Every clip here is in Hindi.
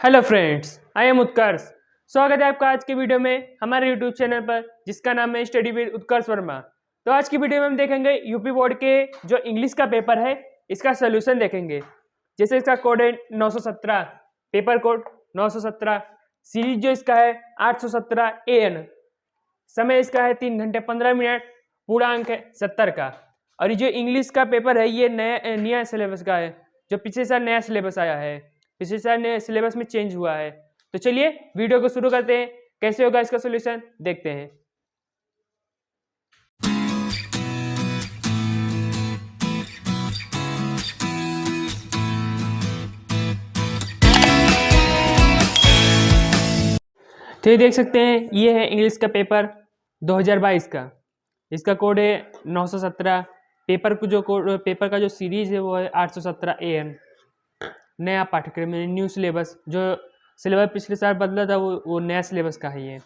हेलो फ्रेंड्स, आई एम उत्कर्ष। स्वागत है आपका आज की वीडियो में हमारे यूट्यूब चैनल पर, जिसका नाम है स्टडी विद उत्कर्ष वर्मा। तो आज की वीडियो में हम देखेंगे यूपी बोर्ड के जो इंग्लिश का पेपर है, इसका सोल्यूशन देखेंगे। जैसे इसका कोड है 917, पेपर कोड 917, सीरीज जो इसका है 817 AN, समय इसका है 3 घंटे 15 मिनट, पूरा अंक है 70 का। और ये जो इंग्लिश का पेपर है ये नया सिलेबस का है, जो पिछले साल नया सिलेबस आया है, पिछले साल नए सिलेबस में चेंज हुआ है। तो चलिए वीडियो को शुरू करते हैं। कैसे होगा इसका सोल्यूशन देखते हैं। तो ये देख सकते हैं, ये है इंग्लिश का पेपर 2022 का। इसका कोड है 917। पेपर का जो सीरीज है वो है 817 AN। नया पाठ्यक्रम है, न्यू सिलेबस। जो सिलेबस पिछले साल बदला था वो नया सिलेबस का है ये।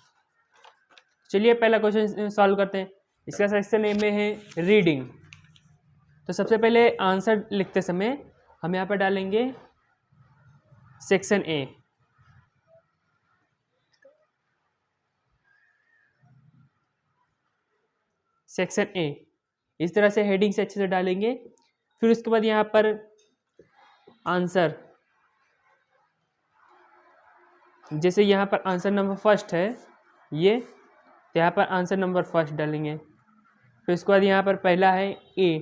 चलिए पहला क्वेश्चन सॉल्व करते हैं। इसका सेक्शन ए में है रीडिंग। तो सबसे पहले आंसर लिखते समय हम यहाँ पर डालेंगे सेक्शन ए। सेक्शन ए इस तरह से हेडिंग से अच्छे से डालेंगे। फिर उसके बाद यहाँ पर आंसर, जैसे यहाँ पर आंसर नंबर फर्स्ट है ये, तो यहाँ पर आंसर नंबर फर्स्ट डालेंगे। फिर उसके बाद यहाँ पर पहला है ए,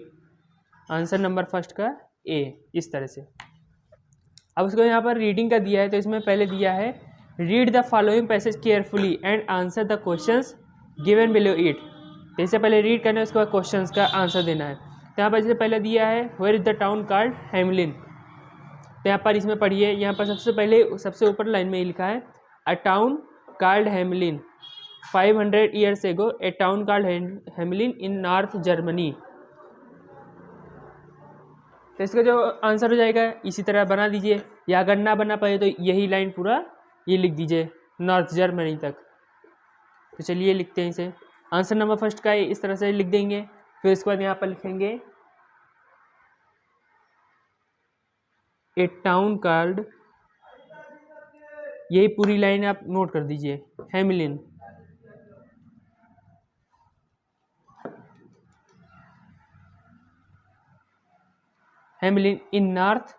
आंसर नंबर फर्स्ट का ए, इस तरह से। अब उसको यहाँ पर रीडिंग का दिया है, तो इसमें पहले दिया है read the following passage carefully and answer the questions given below it. तो इससे पहले रीड करना है, उसके बाद क्वेश्चंस का आंसर देना है। तो यहाँ पर जैसे पहले दिया है where is the town called Hamelin. तो यहाँ पर इसमें पढ़िए, यहाँ पर सबसे ऊपर लाइन में लिखा है अ town called Hamelin 500 years ago, A town called Hamelin in North Germany. तो इसका जो आंसर हो जाएगा इसी तरह बना दीजिए, या अगर ना बना पाए तो यही लाइन पूरा ये लिख दीजिए नॉर्थ जर्मनी तक। तो चलिए लिखते हैं इसे। आंसर नंबर फर्स्ट का इस तरह से लिख देंगे। फिर इसके बाद यहाँ पर लिखेंगे ए टाउन कॉल्ड, यही पूरी लाइन आप नोट कर दीजिए, Hamelin. Hamelin in North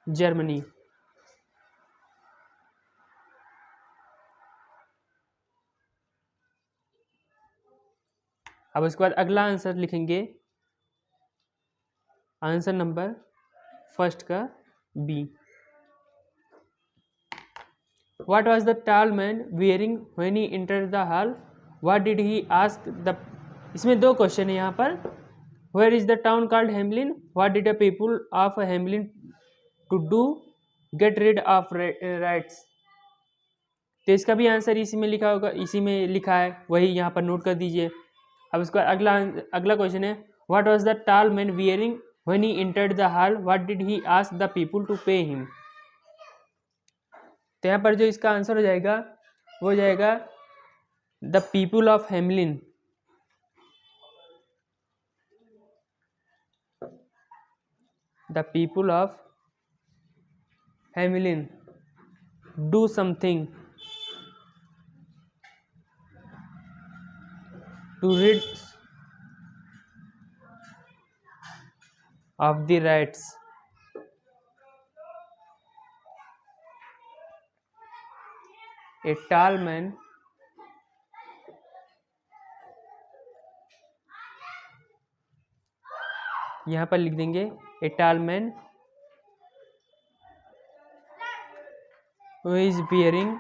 Germany. अब उसके बाद अगला आंसर लिखेंगे, आंसर नंबर फर्स्ट का B. What was the tall man wearing when he entered the hall, what did he ask the. इसमें दो क्वेश्चन है यहाँ पर। Where is the town called Hamelin, what did the people of Hamelin to do get rid of rats. तो इसका भी आंसर इसी में लिखा होगा, इसी में लिखा है, वही यहाँ पर नोट कर दीजिए। अब इसका अगला क्वेश्चन है what was the tall man wearing when he entered the hall, what did he ask the people to pay him. तो यहाँ पर जो इसका आंसर हो जाएगा वो हो जाएगा the people of Hamelin. The people of Hamelin do something to rid of the rights। A tall man यहाँ पर लिख देंगे a tall man who is wearing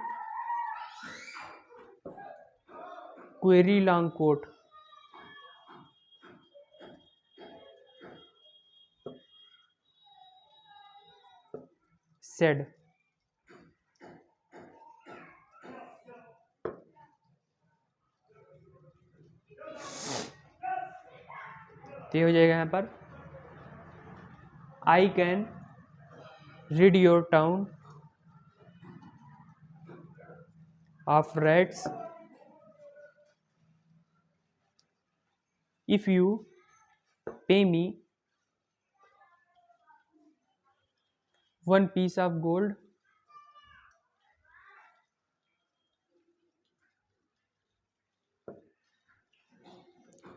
query long coat said। तो ये हो जाएगा यहाँ पर I can rid your town of rats if you pay me 1 piece of gold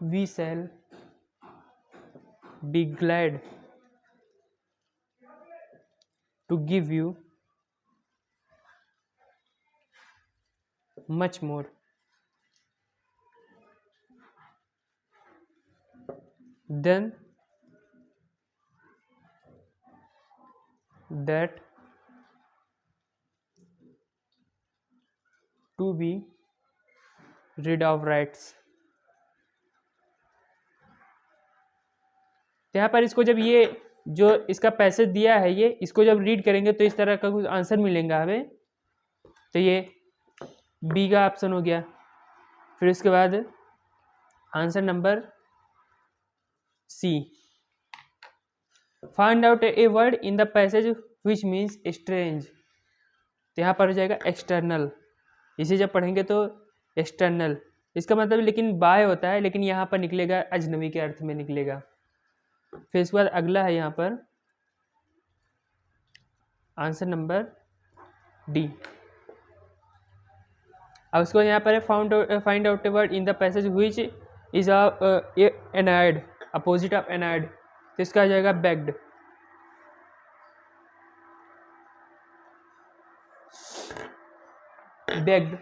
we shall be glad to give you much more than that to be rid of rights। तो यहाँ पर इसको जब ये जो इसका पैसेज दिया है ये इसको जब रीड करेंगे तो इस तरह का कुछ आंसर मिलेगा हमें। तो ये बी का ऑप्शन हो गया। फिर उसके बाद answer number C, find out a word in the passage which means strange. तो यहाँ पर हो जाएगा एक्सटर्नल। इसे जब पढ़ेंगे तो एक्सटर्नल इसका मतलब लेकिन बाय होता है, लेकिन यहाँ पर निकलेगा अजनबी के अर्थ में निकलेगा। फिर इसके बाद अगला है यहाँ पर आंसर नंबर डी। अब उसको यहाँ पर find out a word in the passage which is annoyed, opposite of annoyed. तो इसका आ जाएगा बैग्ड। बैग्ड।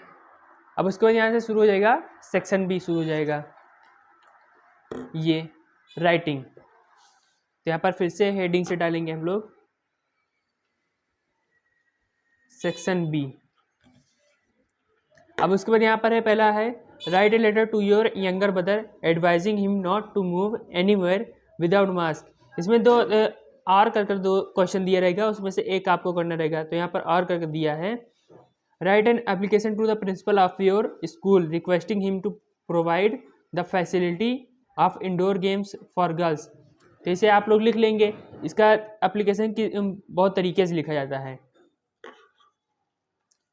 अब उसके बाद यहाँ से शुरू हो जाएगा सेक्शन बी शुरू हो जाएगा, ये राइटिंग। तो यहाँ पर फिर से हेडिंग से डालेंगे हम लोग सेक्शन बी। अब उसके बाद यहाँ पर है पहला है write a letter to your younger brother advising him not to move anywhere without mask. इसमें दो आर कर दो क्वेश्चन दिया रहेगा, उसमें से एक आपको करना रहेगा। तो यहाँ पर आर करके दिया है write an application to the principal of your school requesting him to provide the facility of indoor games for girls. तो इसे आप लोग लिख लेंगे। इसका एप्लीकेशन की बहुत तरीके से लिखा जाता है।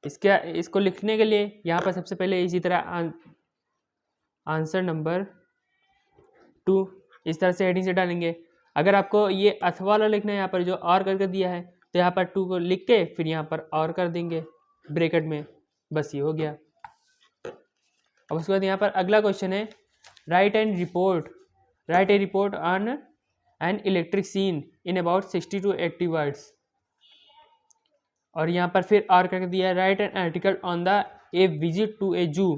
इसको लिखने के लिए यहाँ पर सबसे पहले इसी तरह आंसर नंबर 2 इस तरह से हेडिंग से डालेंगे। अगर आपको ये अथवा वाला लिखना है यहाँ पर जो और करके दिया है तो यहाँ पर 2 को लिख के फिर यहाँ पर और कर देंगे ब्रैकेट में, बस ये हो गया। अब उसके बाद यहाँ पर अगला क्वेश्चन है write a report on an electric scene in about 60 to 80 words. और यहाँ पर फिर आर करके दिया है write an article on the a visit to a zoo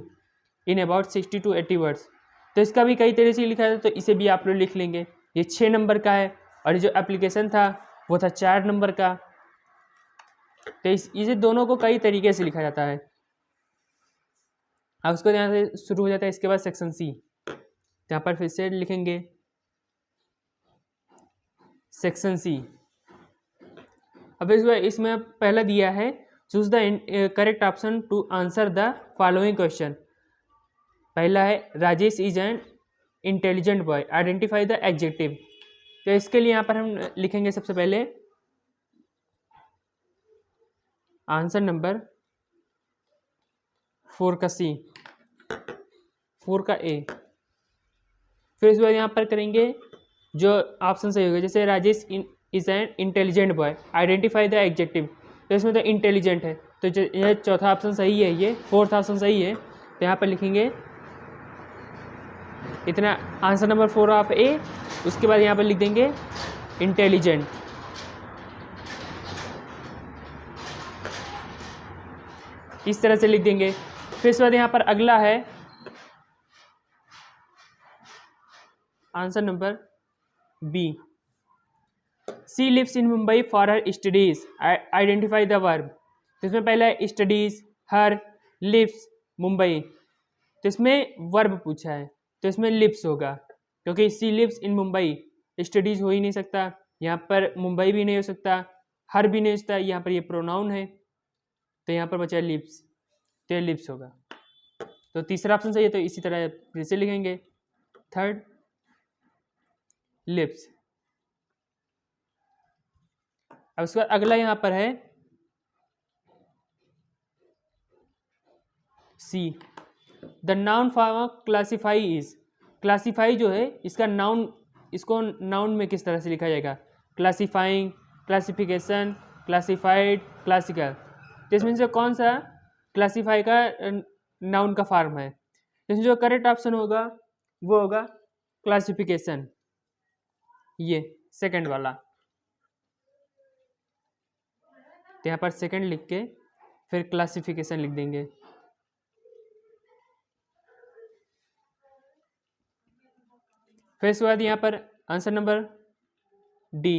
in about 60 to 80 words. तो इसका भी कई तरह से लिखा है, तो इसे भी आप लोग लिख लेंगे। ये 6 नंबर का है और जो एप्लीकेशन था वो था 4 नंबर का। तो इसे दोनों को कई तरीके से लिखा जाता है। अब उसको यहाँ से शुरू हो जाता है। इसके बाद सेक्शन सी, यहाँ पर फिर से लिखेंगे सेक्शन सी। अब इसमें पहला दिया है choose the correct option to answer the following question. पहला है Rajesh is an intelligent boy, identify the adjective. तो इसके लिए यहाँ पर हम लिखेंगे सबसे पहले आंसर नंबर 4 का सी, 4 का ए। फिर इस बार यहाँ पर करेंगे जो ऑप्शन सही होगा, जैसे Rajesh is an intelligent boy, identify the adjective. तो इसमें तो इंटेलिजेंट है, तो यह चौथा ऑप्शन सही है, ये 4th ऑप्शन सही है। तो यहाँ पर लिखेंगे इतना आंसर नंबर 4 ऑफ ए। उसके बाद यहाँ पर लिख देंगे इंटेलिजेंट। इस तरह से लिख देंगे। फिर इसके बाद यहाँ पर अगला है answer number B, she lives in Mumbai for her studies, identify the verb. तो इसमें पहला है स्टडीज, हर, लिव्स, मुंबई। तो इसमें वर्ब पूछा है, तो इसमें लिव्स होगा, क्योंकि she lives in Mumbai, studies हो ही नहीं सकता, यहाँ पर मुंबई भी नहीं हो सकता, हर भी नहीं हो सकता, यहाँ पर ये प्रोनाउन है। तो यहाँ पर बचा लिव्स, तो लिव्स होगा। तो तीसरा ऑप्शन सही है, तो इसी तरह फिर से लिखेंगे थर्ड लिप्स। अब उसके बाद अगला यहाँ पर है C, the noun form classify is. Classify जो है इसका नाउन, इसको नाउन में किस तरह से लिखा जाएगा, क्लासीफाइंग, क्लासिफिकेशन, क्लासिफाइड, क्लासिकल। तो इसमें से कौन सा क्लासीफाई का नाउन का फॉर्म है? इसमें जो करेक्ट ऑप्शन होगा वो होगा क्लासिफिकेशन, ये सेकंड वाला। तो यहाँ पर सेकंड लिख के फिर क्लासिफिकेशन लिख देंगे। फिर इसके बाद यहाँ पर आंसर नंबर डी,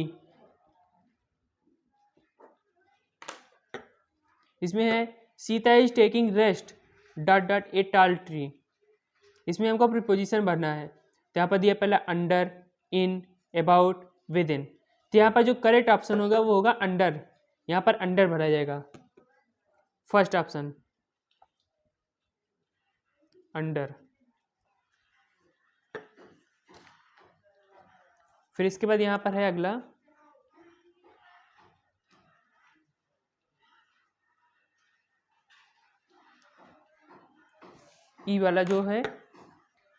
इसमें है Sita is taking rest dot dot A टाल ट्री। इसमें हमको प्रीपोजिशन भरना है। तो यहाँ पर दिया पहला under, in, about, with in. तो यहाँ पर जो करेक्ट ऑप्शन होगा वो होगा अंडर। यहाँ पर अंडर भरा जाएगा, फर्स्ट ऑप्शन अंडर। फिर इसके बाद यहाँ पर है अगला ई वाला जो है,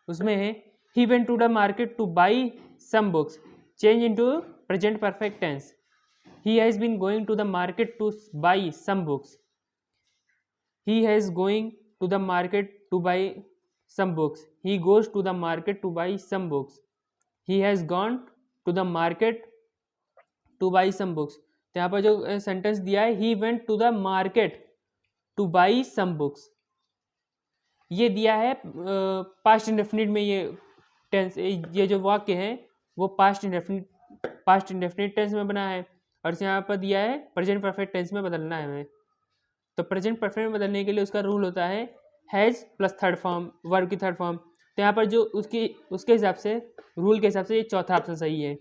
उसमें है he went to the market to buy some books, change into present perfect tense. He has been going to the market to buy some books, he has going to the market to buy some books, he goes to the market to buy some books, he has gone to the market to buy some books. तो यहाँ पर जो सेंटेंस दिया है he went to the market to buy some books, ये दिया है पास्ट इंडेफिनिट में। ये टेंस, ये जो वाक्य है वो पास्ट इंडेफिनिट टेंस में बना है, और यहाँ पर दिया है प्रेजेंट परफेक्ट टेंस में बदलना है हमें। तो प्रेजेंट परफेक्ट में बदलने के लिए उसका रूल होता है has plus third form, verb की थर्ड फॉर्म। तो यहाँ पर जो उसके हिसाब से, रूल के हिसाब से ये चौथा ऑप्शन सही है।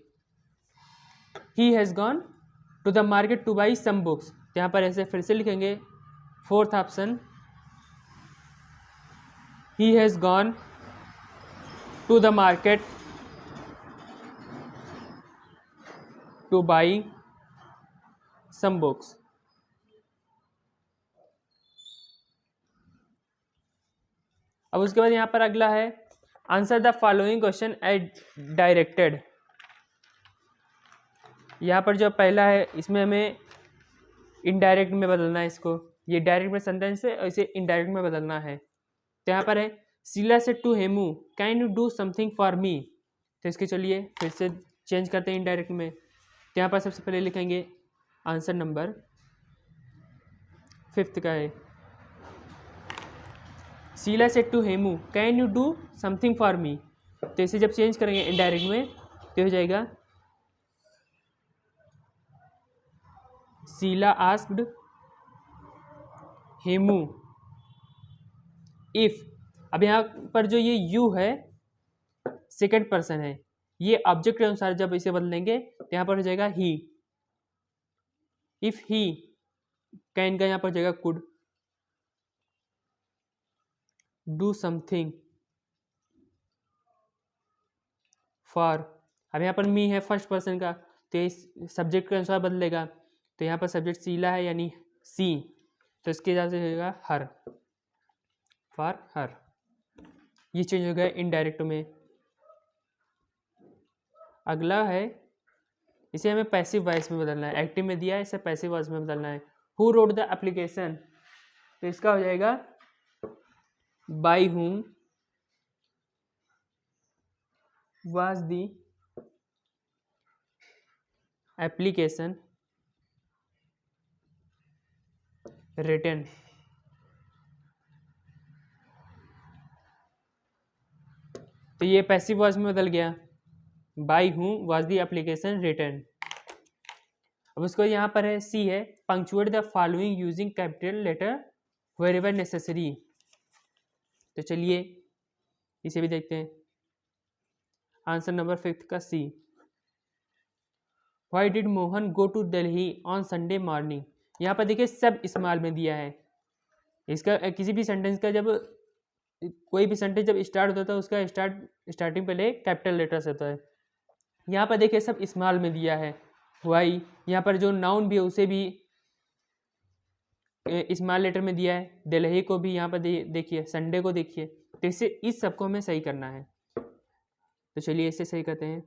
He has gone to the market to buy some books. तो यहाँ पर ऐसे फिर से लिखेंगे, fourth option he has gone to the market to buy some books। अब उसके बाद यहाँ पर अगला है answer the following question as directed. यहाँ पर जो पहला है इसमें हमें इनडायरेक्ट में बदलना है इसको, ये डायरेक्ट में सेंटेंस है और इसे इनडायरेक्ट में बदलना है। तो यहाँ पर है Sheela said to Hemu can you do something for me. तो इसके चलिए फिर से चेंज करते हैं इनडायरेक्ट में। तो यहाँ पर सबसे पहले लिखेंगे आंसर नंबर फिफ्थ का है, Sheela said to Hemu can you do something for me. तो इसे जब चेंज करेंगे इनडायरेक्ट में तो हो जाएगा शीला आस्क्ड हेमू इफ। अब यहाँ पर जो ये यू है सेकंड पर्सन है, ये ऑब्जेक्ट के अनुसार जब इसे बदलेंगे तो यहाँ पर हो जाएगा ही। इफ ही, कैन का यहाँ पर हो जाएगा कुड, डू समथिंग फॉर। अब यहाँ पर मी है फर्स्ट पर्सन का, तो इस सब्जेक्ट के अनुसार बदलेगा। तो यहाँ पर सब्जेक्ट शीला है यानी सी, तो इसके हिसाब से हो जाएगा हर, फॉर हर। ये चेंज हो गया इनडायरेक्ट में। अगला है, इसे हमें पैसिव वॉइस में बदलना है। एक्टिव में दिया है, इसे पैसिव वॉइस में बदलना है। हु रोड द एप्लीकेशन, तो इसका हो जाएगा by whom was the application written. तो ये पैसिव वॉइस में बदल गया, by whom was the application written. अब उसको यहाँ पर है सी है punctuate the following using capital letter wherever necessary. तो चलिए इसे भी देखते हैं। आंसर नंबर फिफ्थ का C, why did Mohan go to Delhi on Sunday morning. यहाँ पर देखिए सब स्मॉल में दिया है। इसका किसी भी सेंटेंस का जब कोई भी सेंटेंस जब स्टार्ट होता है उसका स्टार्टिंग पहले कैपिटल लेटर से होता है। यहाँ पर देखिए सब स्मॉल में दिया है। वाई, यहाँ पर जो नाउन भी है उसे भी स्मॉल लेटर में दिया है। दिल्ली को भी यहाँ पर देखिए, संडे को देखिए। तो इससे इस सबको हमें सही करना है। तो चलिए इसे सही करते हैं।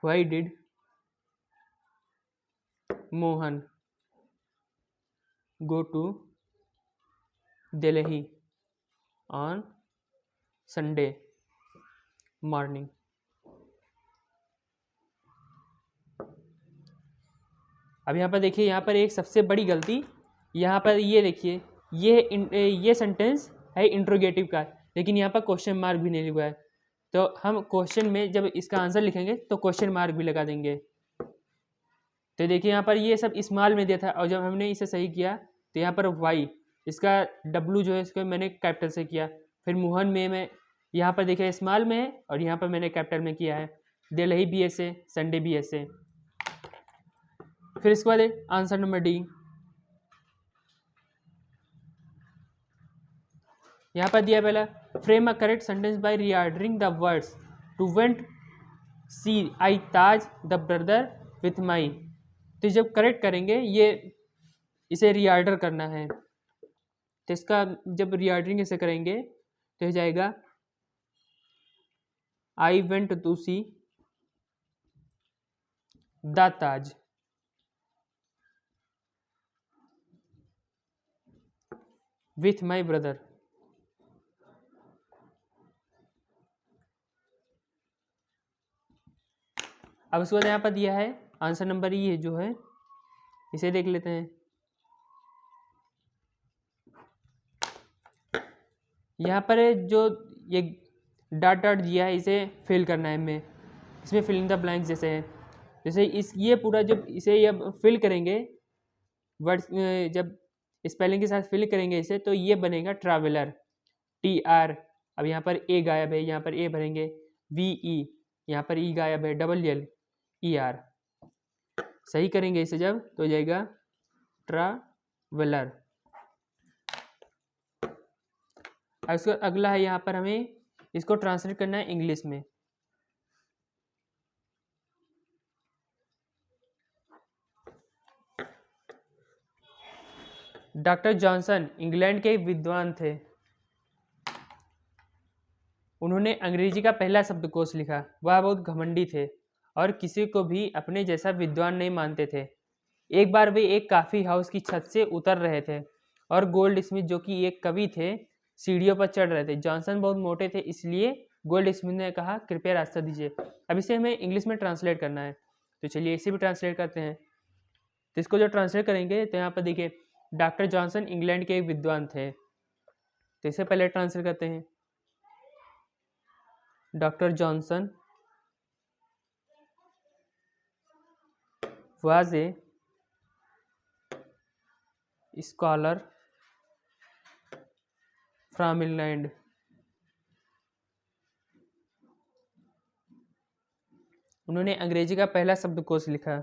Why did Mohan go to Delhi on Sunday. Morning. अब यहाँ पर देखिए, यहाँ पर एक सबसे बड़ी गलती, यहाँ पर ये देखिए, ये सेंटेंस है इंट्रोगेटिव का, लेकिन यहाँ पर क्वेश्चन मार्क भी नहीं लिखा है। तो हम क्वेश्चन में जब इसका आंसर लिखेंगे तो क्वेश्चन मार्क भी लगा देंगे। तो देखिए यहाँ पर ये सब स्मॉल में दिया था, और जब हमने इसे सही किया तो यहाँ पर वाई, इसका डब्लू जो है इसको मैंने कैपिटल से किया। फिर मोहन में मैं यहाँ पर देखिए स्मॉल में है, और यहाँ पर मैंने कैपिटल में किया है। दिल्ली भी ऐसे, संडे भी ऐसे। फिर इसके बाद आंसर नंबर डी, यहाँ पर दिया पहला, frame a correct sentence by reordering the words to went see I Taj the brother with my. तो जब करेक्ट करेंगे, ये इसे रीऑर्डर करना है, तो इसका जब रीऑर्डरिंग इसे करेंगे तो हो जाएगा I went to see the Taj with my brother. अब उसके बाद यहाँ पर दिया है आंसर नंबर ये जो है, इसे देख लेते हैं। यहाँ पर जो ये डॉट डॉट दिया है, इसे फिल करना है हमें। इसमें फिल इन द ब्लैंक्स जैसे है, जैसे ये पूरा जब इसे अब फिल करेंगे वर्ड्स, जब स्पेलिंग के साथ फिल करेंगे इसे, तो ये बनेगा ट्रैवलर, टी आर। अब यहाँ पर ए गायब है, यहाँ पर ए भरेंगे, वी ई, यहाँ पर ई गायब है, डबल एल ई आर। सही करेंगे इसे जब, तो हो जाएगा ट्रैवलर। अब इसका अगला है, यहाँ पर हमें इसको ट्रांसलेट करना है इंग्लिश में। डॉक्टर जॉनसन इंग्लैंड के विद्वान थे। उन्होंने अंग्रेजी का पहला शब्दकोश लिखा। वह बहुत घमंडी थे और किसी को भी अपने जैसा विद्वान नहीं मानते थे। एक बार वे एक कॉफ़ी हाउस की छत से उतर रहे थे और गोल्ड स्मिथ, जो कि एक कवि थे, सीढ़ियों पर चढ़ रहे थे। जॉनसन बहुत मोटे थे, इसलिए गोल्ड स्मिथ ने कहा, कृपया रास्ता दीजिए। अब इसे हमें इंग्लिश में ट्रांसलेट करना है, तो चलिए इसे भी ट्रांसलेट करते हैं। तो इसको जो ट्रांसलेट करेंगे, तो यहाँ पर देखिए, डॉक्टर जॉनसन इंग्लैंड के एक विद्वान थे, तो इसे पहले ट्रांसलेट करते हैं। Doctor Johnson was a scholar from England. उन्होंने अंग्रेजी का पहला शब्दकोश लिखा।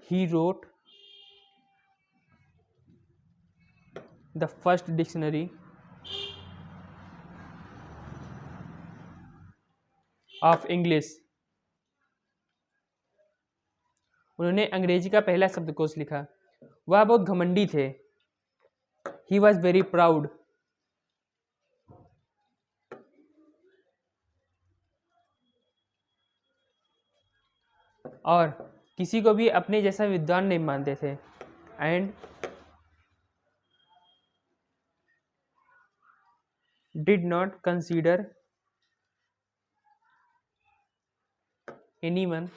He wrote the first dictionary of English. उन्होंने अंग्रेजी का पहला शब्दकोश लिखा। वह बहुत घमंडी थे। He was very proud. और किसी को भी अपने जैसा विद्वान नहीं मानते थे। And did not consider anyone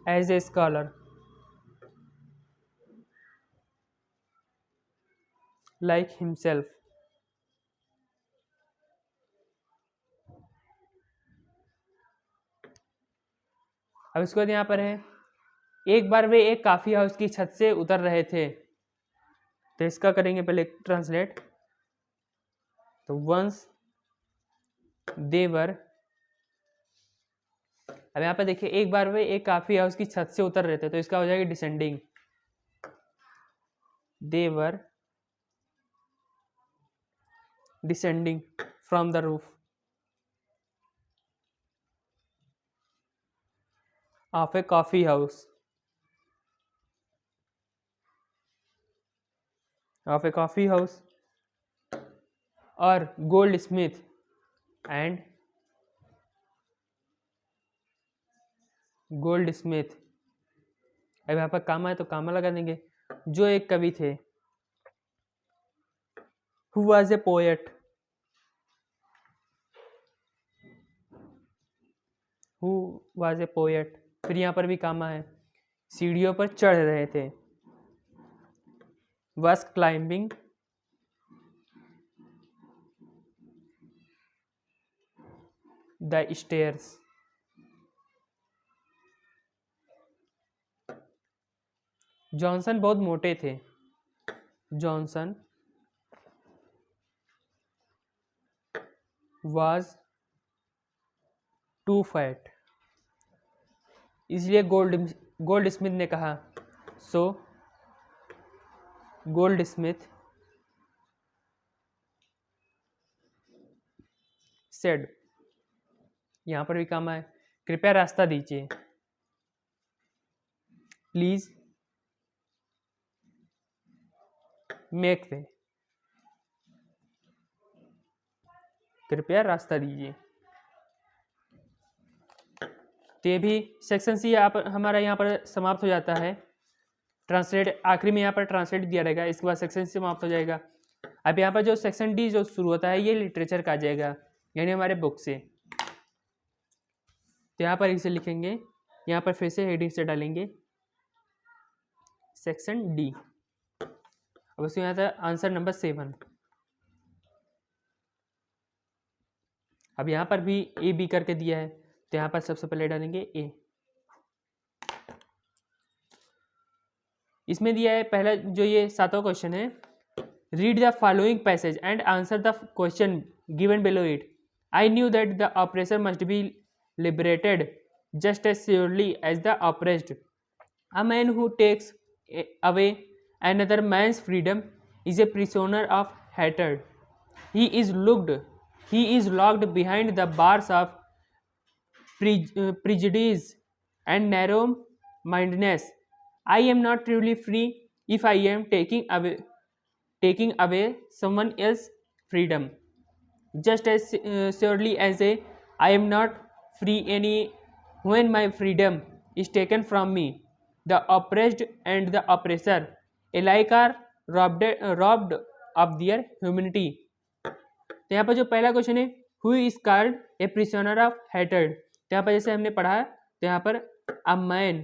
as a scholar like himself. अब इसके बाद यहाँ पर है, एक बार वे एक कॉफ़ी हाउस की छत से उतर रहे थे। तो इसका करेंगे पहले ट्रांसलेट। तो वंस देवर, अब यहाँ पर देखिए, एक बार वे एक कॉफ़ी हाउस की छत से उतर रहे थे, तो इसका हो जाएगा descending. They were descending from the roof of a coffee house, of a coffee house. और Goldsmith and Goldsmith, अब यहाँ पर कामा है तो कामा लगा देंगे, जो एक कवि थे। Who was a poet, who was a poet. फिर यहाँ पर भी कामा है, सीढ़ियों पर चढ़ रहे थे। was climbing the stairs। Johnson बहुत मोटे थे। Johnson was too fat। इसलिए गोल्ड स्मिथ ने कहा, सो गोल्ड स्मिथ सेड। यहां पर भी काम है, कृपया रास्ता दीजिए। Please make way. कृपया रास्ता दीजिए। तो ये भी सेक्शन सी हमारा यहाँ पर समाप्त हो जाता है। ट्रांसलेट आखिरी में यहाँ पर ट्रांसलेट दिया रहेगा, इसके बाद सेक्शन सी समाप्त हो जाएगा। अब यहाँ पर जो सेक्शन डी जो शुरू होता है ये लिटरेचर का आ जाएगा, यानी हमारे बुक से। तो यहाँ पर इसे लिखेंगे, यहाँ पर फिर से हेडिंग से डालेंगे सेक्शन डी। अब उसके यहाँ था आंसर नंबर 7। अब यहाँ पर भी ए बी करके दिया है, तो यहाँ पर सबसे पहले डालेंगे ए। इसमें दिया है पहला जो ये 7वां क्वेश्चन है, read the following passage and answer the question given below it. I knew that the oppressor must be liberated just as surely as the oppressed. A man who takes away another man's freedom is a prisoner of hatred. He is locked behind the bars of prejudice and narrow mindedness. I am not truly free if I am taking away someone else's freedom, just as surely as I am not free any when my freedom is taken from me. The oppressed and the oppressor alike are robbed of their humanity. तो यहाँ पर जो पहला क्वेश्चन है, who is called a prisoner of हेटेड, तो यहाँ पर जैसे हमने पढ़ा है, तो यहाँ पर a man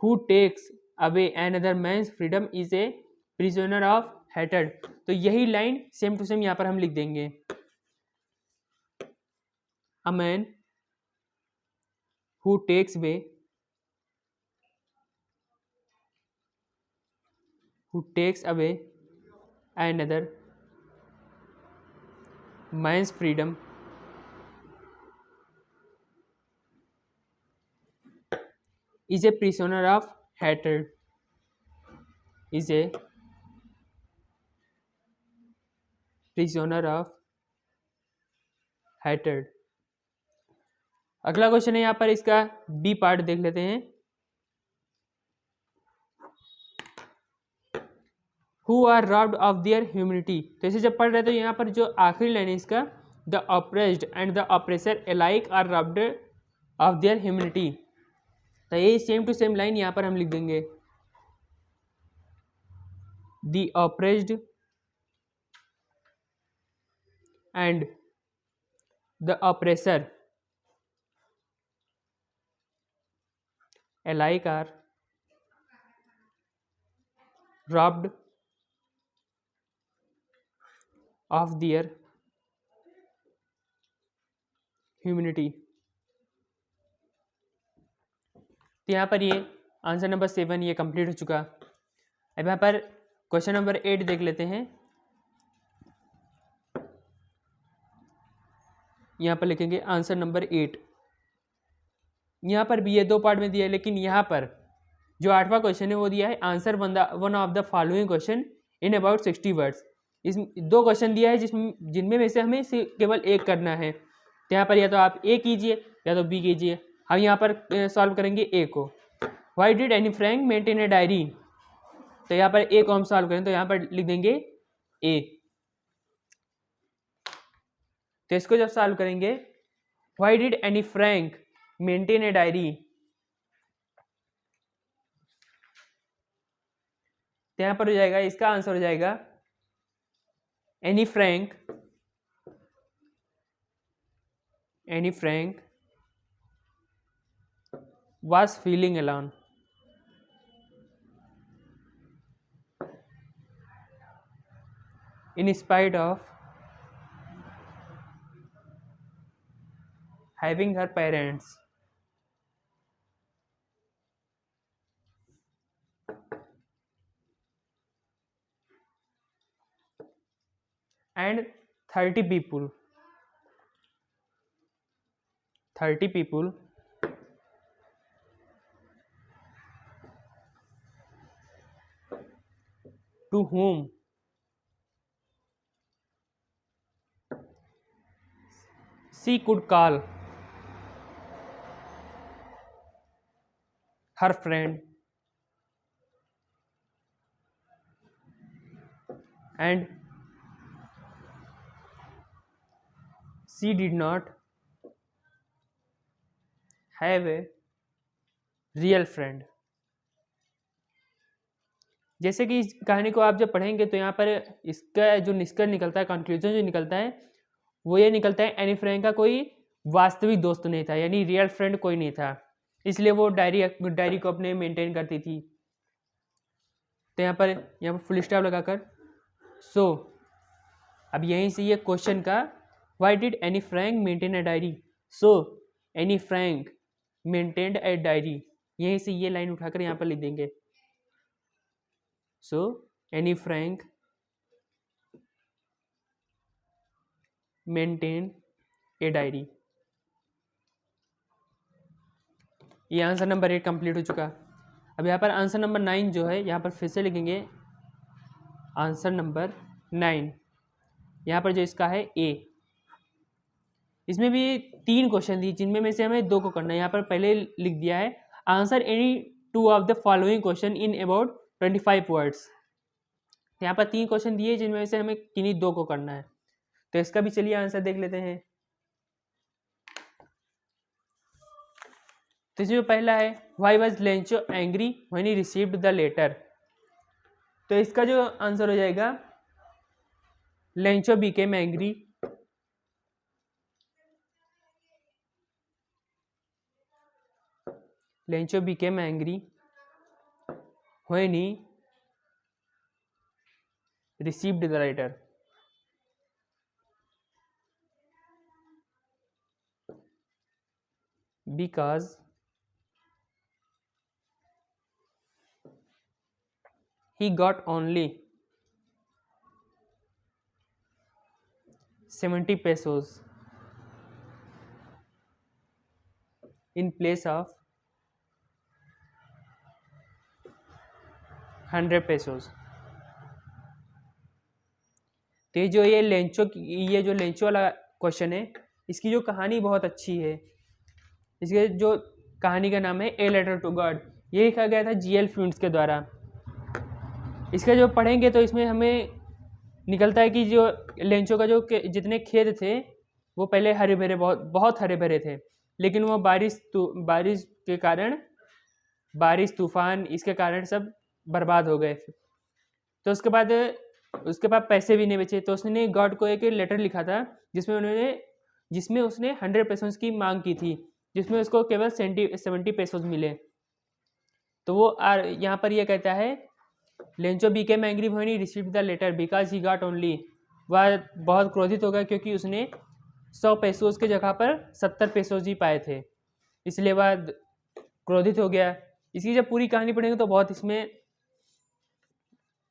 who takes away another man's freedom is a prisoner of हेटेड। तो यही लाइन सेम टू सेम यहाँ पर हम लिख देंगे, a man who takes away another man's freedom is a prisoner of hatred. Is a prisoner of hatred. अगला क्वेश्चन है यहाँ पर, इसका बी पार्ट देख लेते हैं। Who are robbed of their humanity। तो इसे जब पढ़ रहे तो यहाँ पर जो आखिरी लाइन है इसका, the oppressed and the oppressor alike are robbed of their humanity। तो ये सेम टू सेम लाइन यहाँ पर हम लिख देंगे, the oppressed and the oppressor alike are robbed of their humanity। तो यहाँ पर ये आंसर नंबर 7 ये कंप्लीट हो चुका। अब यहाँ पर क्वेश्चन नंबर 8 देख लेते हैं। यहाँ पर लिखेंगे आंसर नंबर 8। यहाँ पर भी ये 2 पार्ट में दिया है, लेकिन यहाँ पर जो 8वां क्वेश्चन है वो दिया है answer one of the following question in about 60 words. इस 2 क्वेश्चन दिया है जिनमें से हमें केवल एक करना है। तो यहाँ पर या तो आप ए कीजिए या तो बी कीजिए। हम यहाँ पर सॉल्व करेंगे ए को। Why did Anne Frank maintain a diary, तो यहाँ पर ए को हम सॉल्व करें तो यहाँ पर लिख देंगे ए। तो इसको जब सॉल्व करेंगे, why did Anne Frank maintain a diary, तो यहाँ पर हो जाएगा, इसका आंसर हो जाएगा Anne Frank was feeling alone. In spite of having her parents and 30 people 30 people to whom she could call her friend, and she did not have a real friend. जैसे कि इस कहानी को आप जब पढ़ेंगे तो यहाँ पर इसका जो निष्कर्ष निकलता है, कंक्लूजन जो निकलता है वो ये निकलता है एनी फ्रैंक का कोई वास्तविक दोस्त नहीं था, यानी रियल फ्रेंड कोई नहीं था, इसलिए वो डायरी को अपने मेंटेन करती थी। तो यहाँ पर फुल स्टॉप लगाकर सो अब यहीं से ये क्वेश्चन का why did Anne Frank maintain a diary, so Anne Frank maintained a diary, यहीं से ये लाइन उठाकर यहाँ पर लिख देंगे। So Anne Frank maintain a diary. ये आंसर नंबर 8 कंप्लीट हो चुका। अब यहाँ पर आंसर नंबर 9 जो है यहाँ पर फिर से लिखेंगे आंसर नंबर 9। यहाँ पर जो इसका है ए, इसमें भी 3 क्वेश्चन दी जिनमें में से हमें 2 को करना है। यहाँ पर पहले लिख दिया है answer any 2 of the following question in about 25 words. यहाँ पर 3 क्वेश्चन दिए जिनमें से हमें किन्हीं 2 को करना है, तो इसका भी चलिए आंसर देख लेते हैं। तो इसमें पहला है why was Lencho angry when he received the letter, तो इसका जो आंसर हो जाएगा Lencho became angry Lencho became angry when he received the letter. Because he got only 70 pesos in place of 100 pesos। तो ये जो लेंचो वाला क्वेश्चन है, इसकी जो कहानी बहुत अच्छी है। इसके जो कहानी का नाम है ए लेटर टू गॉड, ये लिखा गया था जीएल फ्यूंट्स के द्वारा। इसका जो पढ़ेंगे तो इसमें हमें निकलता है कि जो लेंचो का जो जितने खेत थे वो पहले हरे भरे बहुत हरे भरे थे, लेकिन वो बारिश के कारण, बारिश तूफान इसके कारण सब बर्बाद हो गए। तो उसके बाद पैसे भी नहीं बचे, तो उसने गॉड को एक लेटर लिखा था जिसमें उसने 100 पेसोस की मांग की थी, जिसमें उसको केवल 70 पेसोस मिले। तो वो यहाँ पर ये कहता है Lencho became angry when he received the letter because he got only, वह बहुत क्रोधित हो गया क्योंकि उसने 100 पेसोस के जगह पर 70 पेसोस ही पाए थे, इसलिए वह क्रोधित हो गया। इसकी जब पूरी कहानी पढ़ेंगे तो बहुत इसमें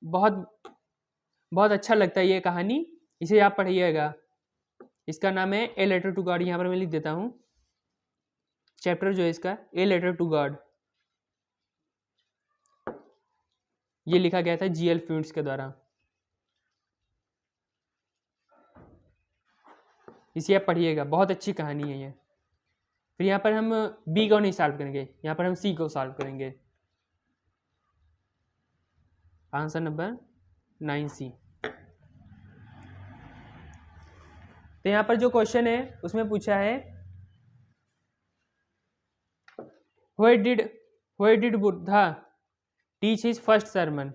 बहुत अच्छा लगता है ये कहानी, इसे आप पढ़िएगा। इसका नाम है ए लेटर टू गॉड, यहाँ पर मैं लिख देता हूँ चैप्टर जो है इसका ए लेटर टू गॉड, ये लिखा गया था जीएल फ्यूंट्स के द्वारा। इसे आप पढ़िएगा, बहुत अच्छी कहानी है ये। फिर यहाँ पर हम बी को नहीं सॉल्व करेंगे, यहाँ पर हम सी को सॉल्व करेंगे। Answer number 9C। तो यहाँ पर जो क्वेश्चन है उसमें पूछा है why did Buddha teach his first sermon,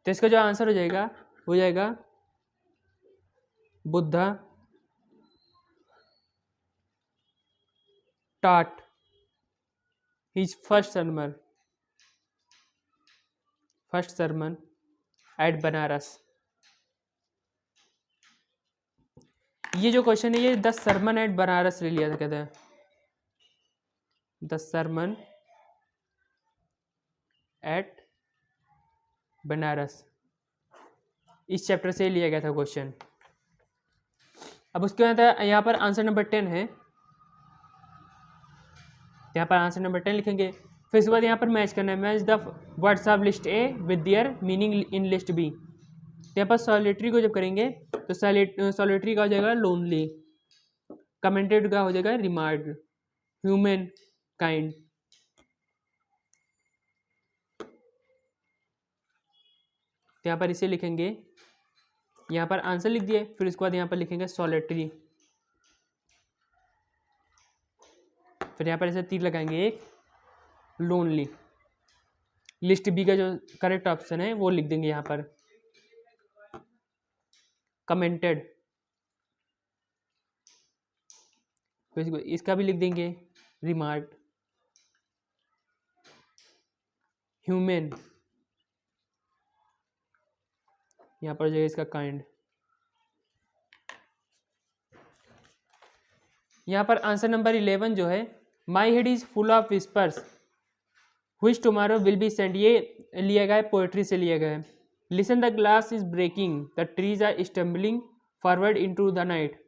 तो इसका जो आंसर हो जाएगा Buddha taught his first sermon at Banaras. ये जो क्वेश्चन है ये द सरमन एट बनारस ले लिया था, कहते हैं द सरमन एट बनारस, इस चैप्टर से लिया गया था क्वेश्चन। अब उसके बाद यहाँ पर आंसर नंबर 10 है, यहाँ पर आंसर नंबर 10 लिखेंगे। फिर उसके बाद यहाँ पर मैच करना है, match the words of list A with their meaning in list B. तो यहाँ पर सॉलिटरी को जब करेंगे तो सॉलिटरी का हो जाएगा लोनली, कमेंटेड का हो जाएगा रिमार्क, ह्यूमन काइंड। तो यहाँ पर इसे लिखेंगे, यहाँ पर आंसर लिख दिए। फिर उसके बाद यहाँ पर लिखेंगे सॉलिटरी, फिर यहाँ पर ऐसे तीर लगाएंगे एक, लोनली। लिस्ट बी का जो करेक्ट ऑप्शन है वो लिख देंगे यहाँ पर, कमेंटेड। फिर इसका भी लिख देंगे रिमार्क, ह्यूमन, यहाँ पर जो है इसका काइंड। यहाँ पर आंसर नंबर 11 जो है, my head is full of whispers which tomorrow will be sent, ये लिया गया है पोएट्री से लिया गया है। Listen the glass is breaking, the trees are stumbling forward into the night,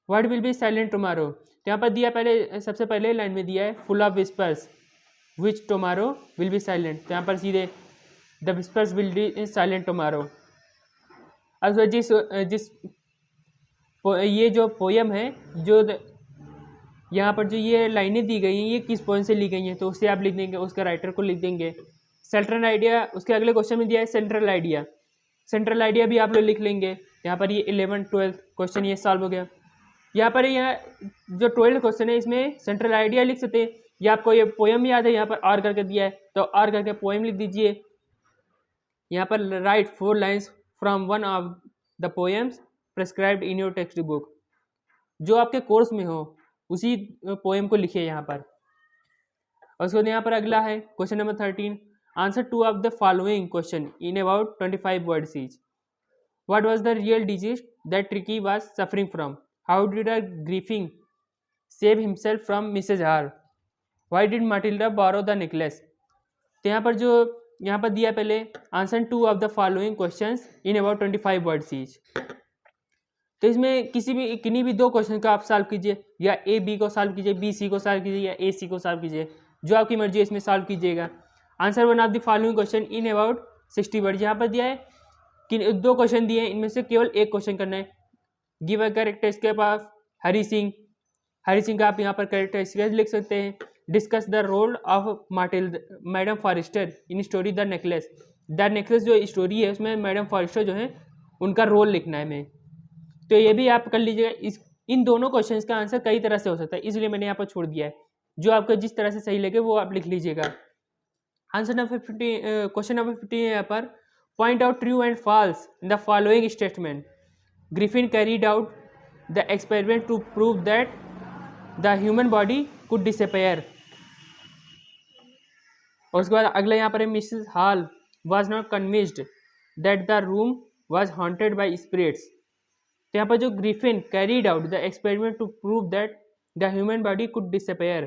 word will be silent tomorrow. तो यहाँ पर दिया पहले, सबसे पहले लाइन में दिया है full of whispers which tomorrow will be silent, तो यहाँ पर सीधे the whispers will be silent tomorrow. अब जिस ये जो पोयम है, जो यहाँ पर जो ये लाइनें दी गई हैं ये किस पोएम से ली गई हैं, तो उसे आप लिख देंगे, उसका राइटर को लिख देंगे। सेंट्रल आइडिया उसके अगले क्वेश्चन में दिया है, सेंट्रल आइडिया भी आप लोग लिख लेंगे। यहाँ पर ये 11th 12th क्वेश्चन ये सॉल्व हो गया। यहाँ पर यहाँ जो 12th क्वेश्चन है इसमें सेंट्रल आइडिया लिख सकते हैं, या आपको ये पोएम याद है, यहाँ पर आर करके दिया है तो आर करके पोएम लिख दीजिए। यहाँ पर right 4 lines from one of the poems prescribed in your text book, जो आपके कोर्स में हो उसी पोएम को लिखिए यहाँ पर। और उसके बाद यहाँ पर अगला है question number 13, answer 2 of the following question in about 25 words each. What was the real disease that Tricki was suffering from, how did a Griffin save himself from Mrs Hall, why did Matilda borrow the necklace. तो यहाँ पर जो यहाँ पर दिया पहले answer 2 of the following questions in about 25 words each. तो इसमें किन्हीं भी 2 क्वेश्चन का आप सॉल्व कीजिए, या ए बी को सॉल्व कीजिए, बी सी को सॉल्व कीजिए, या ए सी को सॉल्व कीजिए, जो आपकी मर्जी है इसमें सॉल्व कीजिएगा। Answer 1 of the following question in about 60 word, यहाँ पर दिया है कि 2 क्वेश्चन दिए हैं, इनमें से केवल एक क्वेश्चन करना है। Give a characteristic of Hari Singh का आप यहाँ पर कैरेक्टरिस्टिक लिख सकते हैं। Discuss the role of madam Forrester in story the necklace जो स्टोरी है उसमें मैडम फॉरेस्टर जो है उनका रोल लिखना है हमें। तो ये भी आप कर लीजिएगा। इन दोनों क्वेश्चंस का आंसर कई तरह से हो सकता है, इसलिए मैंने यहाँ पर छोड़ दिया है, जो आपको जिस तरह से सही लगे वो आप लिख लीजिएगा। आंसर नंबर 15, क्वेश्चन नंबर 15 है यहाँ पर, point out true and false in the following statement. Griffin carried out the experiment to prove that the human body could disappear. और उसके बाद अगला यहाँ पर है, Mrs Hall was not convinced that the room was haunted by spirits. तो यहाँ पर जो Griffin carried out the experiment to prove that the human body could disappear.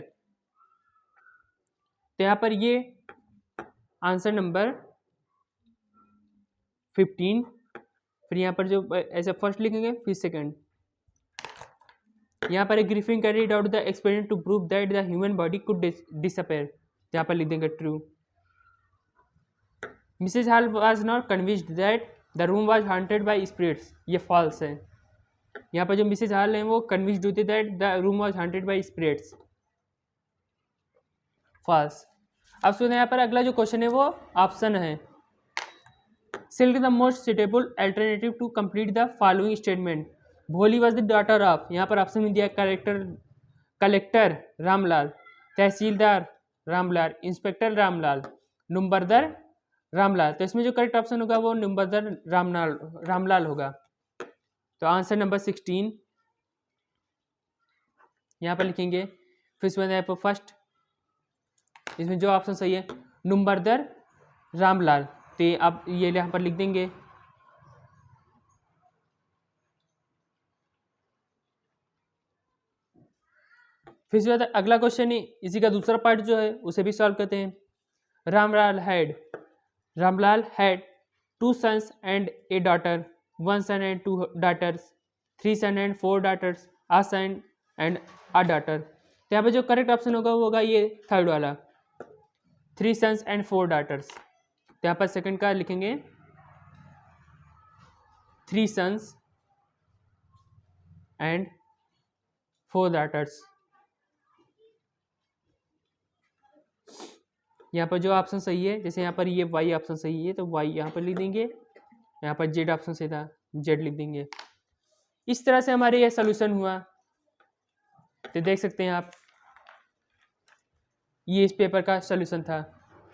तो यहाँ पर ये आंसर नंबर 15। फिर यहाँ पर जो ऐसे फर्स्ट लिखेंगे फिर सेकंड, यहाँ पर Griffin carried out the experiment to prove that the human body could disappear, यहाँ पर लिख देंगे true. Mrs Hall was not convinced that the room was haunted by spirits, ये फॉल्स है। यहाँ पर जो मिसेज हॉल है वो कन्विंस्ड होती that the room was haunted by spirits, false. अब सुनिए यहाँ पर अगला जो क्वेश्चन है वो ऑप्शन है, select the most suitable alternative to complete the following statement. Bholi was the daughter of, यहाँ पर ऑप्शन में दिया कलेक्टर रामलाल, तहसीलदार रामलाल, इंस्पेक्टर रामलाल, नंबरदार रामलाल। तो इसमें जो करेक्ट ऑप्शन होगा वो नंबरदार रामलाल होगा। तो आंसर नंबर 16 यहाँ पर लिखेंगे। फिर उसमें यहाँ पर फर्स्ट इसमें जो ऑप्शन सही है नुम्बरदर रामलाल, तो ये आप ये यहाँ पर लिख देंगे। फिर इसके बाद अगला क्वेश्चन है, इसी का दूसरा पार्ट जो है उसे भी सॉल्व करते हैं। Ramlal had 2 sons and a daughter, 1 son and 2 daughters, 3 son and 4 daughters, a son and a daughter। तो यहाँ पे जो करेक्ट ऑप्शन होगा वो होगा ये थर्ड वाला, 3 sons and 4 daughters। तो यहाँ पर सेकंड का लिखेंगे 3 sons and 4 daughters। यहाँ पर जो ऑप्शन सही है, जैसे यहाँ पर ये वाई ऑप्शन सही है तो वाई यहाँ पर लिख देंगे, यहाँ पर जेड ऑप्शन सही था जेड लिख देंगे। इस तरह से हमारे ये सोल्यूशन हुआ। तो देख सकते हैं आप, ये इस पेपर का सोल्यूशन था,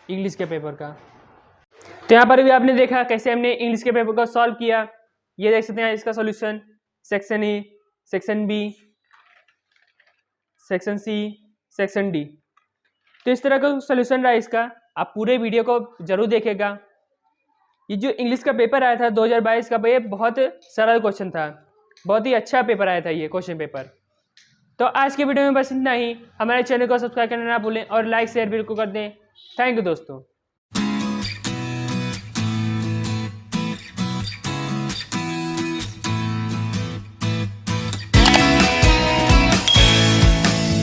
इंग्लिश के पेपर का। तो यहाँ पर भी आपने देखा कैसे हमने इंग्लिश के पेपर को सॉल्व किया। ये देख सकते हैं इसका solution, section A, section B, section C, section D. तो इस तरह का सोल्यूशन रहा इसका। आप पूरे वीडियो को जरूर देखेगा। ये जो इंग्लिश का पेपर आया था 2022 का, ये बहुत सरल क्वेश्चन था, बहुत ही अच्छा पेपर आया था ये क्वेश्चन पेपर। तो आज के वीडियो में बस इतना ही। हमारे चैनल को सब्सक्राइब करना ना भूलें और लाइक शेयर बिल्कुल कर दें। थैंक यू दोस्तों।